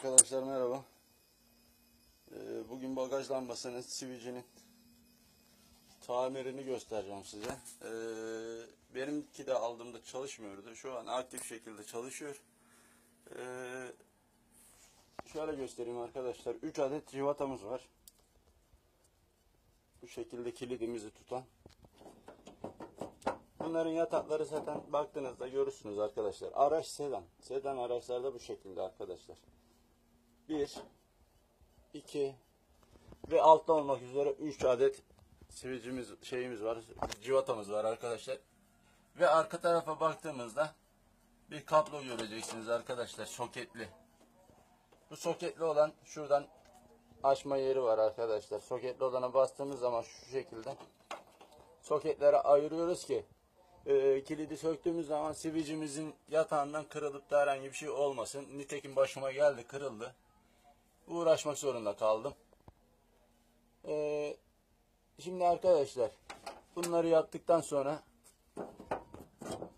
Arkadaşlar merhaba. Bugün bagaj lambasının sivicinin tamirini göstereceğim size. Benimki de aldığımda çalışmıyordu. Şu an aktif şekilde çalışıyor. Şöyle göstereyim arkadaşlar. 3 adet civatamız var. Bu şekilde kilidimizi tutan. Bunların yatakları zaten baktığınızda görürsünüz arkadaşlar. Araç sedan. Sedan araçlarda bu şekilde arkadaşlar. 1, 2 ve altta olmak üzere 3 adet sivicimiz var, civatamız var arkadaşlar. Ve arka tarafa baktığımızda bir kablo göreceksiniz arkadaşlar, soketli. Bu soketli olan şuradan açma yeri var arkadaşlar. Soketli olana bastığımız zaman şu şekilde soketlere ayırıyoruz ki kilidi söktüğümüz zaman sivicimizin yatağından kırılıp da herhangi bir şey olmasın. Nitekim başıma geldi, kırıldı. Uğraşmak zorunda kaldım. Şimdi arkadaşlar bunları yaptıktan sonra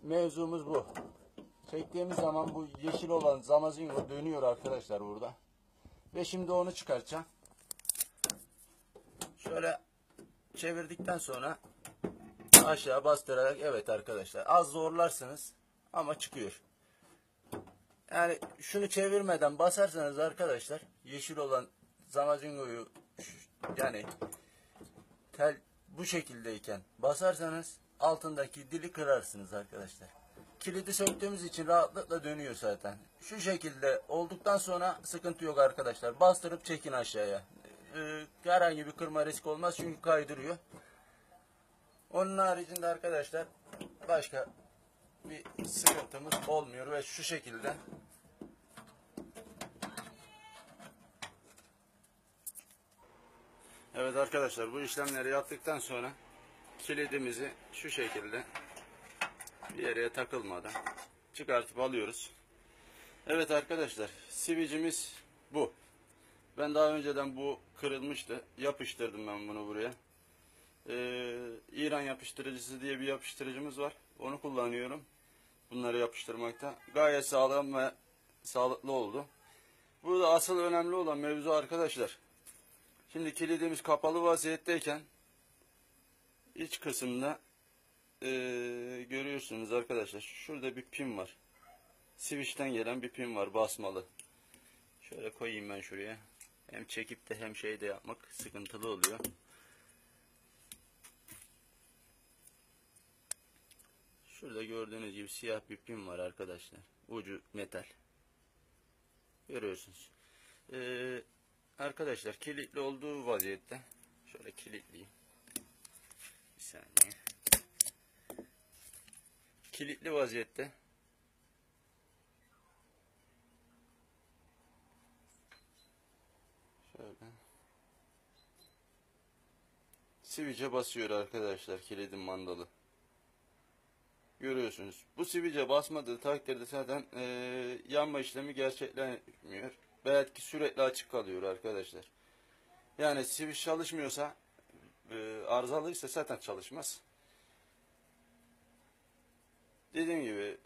mevzumuz bu. Çektiğimiz zaman bu yeşil olan zamazingo dönüyor arkadaşlar burada. Ve şimdi onu çıkartacağım. Şöyle çevirdikten sonra aşağı bastırarak, evet arkadaşlar, az zorlarsınız ama çıkıyor. Yani şunu çevirmeden basarsanız arkadaşlar yeşil olan zamazingoyu, yani tel bu şekildeyken basarsanız altındaki dili kırarsınız arkadaşlar. Kilidi söktüğümüz için rahatlıkla dönüyor zaten. Şu şekilde olduktan sonra sıkıntı yok arkadaşlar. Bastırıp çekin aşağıya. Herhangi bir kırma riski olmaz çünkü kaydırıyor. Onun haricinde arkadaşlar başka bir sıkıntımız olmuyor ve şu şekilde evet arkadaşlar, bu işlemleri yaptıktan sonra kilidimizi şu şekilde bir yere takılmadan çıkartıp alıyoruz. Evet arkadaşlar, sivicimiz bu. Ben daha önceden bu kırılmıştı. Yapıştırdım ben bunu buraya. İran yapıştırıcısı diye bir yapıştırıcımız var. Onu kullanıyorum. Bunları yapıştırmakta. Gayet sağlam ve sağlıklı oldu. Burada asıl önemli olan mevzu arkadaşlar. Şimdi kilidimiz kapalı vaziyetteyken iç kısımda görüyorsunuz arkadaşlar. Şurada bir pin var. Switch'ten gelen bir pin var, basmalı. Şöyle koyayım ben şuraya. Hem çekip de hem şey de yapmak sıkıntılı oluyor. Şurada gördüğünüz gibi siyah bir pin var arkadaşlar. Ucu metal. Görüyorsunuz. Arkadaşlar kilitli olduğu vaziyette şöyle kilitleyeyim. Bir saniye. Kilitli vaziyette şöyle switch'e basıyor arkadaşlar kilidin mandalı. Görüyorsunuz. Bu switch'e basmadığı takdirde zaten yanma işlemi gerçekleşmiyor. Belki sürekli açık kalıyor arkadaşlar. Yani switch çalışmıyorsa, arızalıysa zaten çalışmaz. Dediğim gibi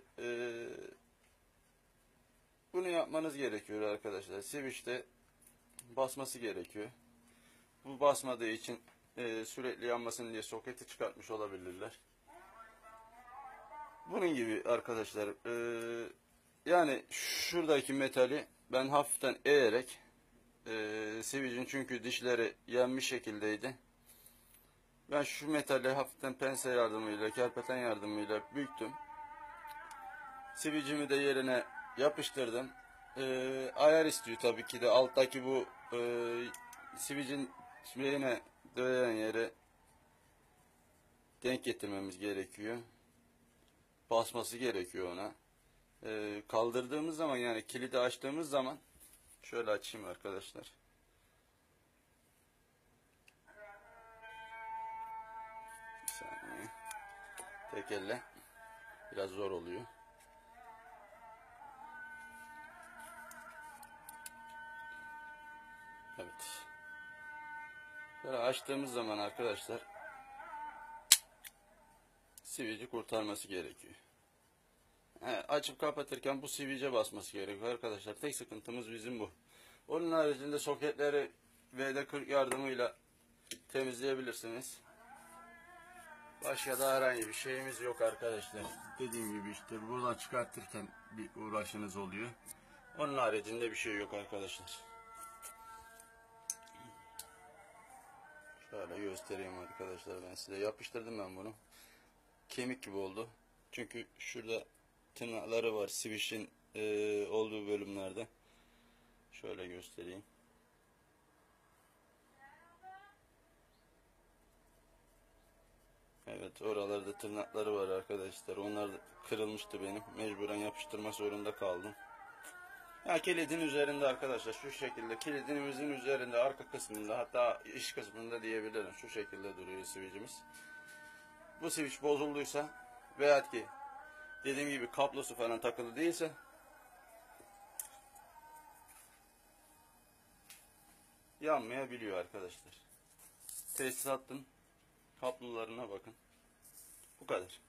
bunu yapmanız gerekiyor arkadaşlar. Switch'te basması gerekiyor. Bu basmadığı için sürekli yanmasın diye soketi çıkartmış olabilirler. Bunun gibi arkadaşlar, yani şuradaki metali ben hafiften eğerek, switch'in çünkü dişleri yenmiş şekildeydi. Ben şu metali hafiften pense yardımıyla, kerpeten yardımıyla büktüm. Switch'imi de yerine yapıştırdım. Ayar istiyor tabii ki de, alttaki bu switch'in şeyine dönen yere denk getirmemiz gerekiyor. Basması gerekiyor ona. Kaldırdığımız zaman, yani kilidi açtığımız zaman, şöyle açayım arkadaşlar. Bir saniye. Tek elle biraz zor oluyor. Evet. Böyle açtığımız zaman arkadaşlar switch'i kurtarması gerekiyor. Açıp kapatırken bu sivice basması gerekiyor arkadaşlar. Tek sıkıntımız bizim bu. Onun haricinde soketleri WD-40 yardımıyla temizleyebilirsiniz. Başka da herhangi bir şeyimiz yok arkadaşlar. Dediğim gibi işte buradan çıkartırken bir uğraşınız oluyor. Onun haricinde bir şey yok arkadaşlar. Şöyle göstereyim arkadaşlar, ben size yapıştırdım ben bunu. Kemik gibi oldu. Çünkü şurada tırnakları var switch'in olduğu bölümlerde. Şöyle göstereyim. Evet, oralarda tırnakları var arkadaşlar. Onlar da kırılmıştı benim. Mecburen yapıştırma zorunda kaldım. Ya kilidin üzerinde arkadaşlar, şu şekilde kilidimizin üzerinde arka kısmında, hatta iç kısmında diyebilirim. Şu şekilde duruyor switch'imiz. Bu switch bozulduysa veyahut ki dediğim gibi kablosu falan takılı değilse yanmayabiliyor arkadaşlar. Tesisatın kablolarına bakın. Bu kadar.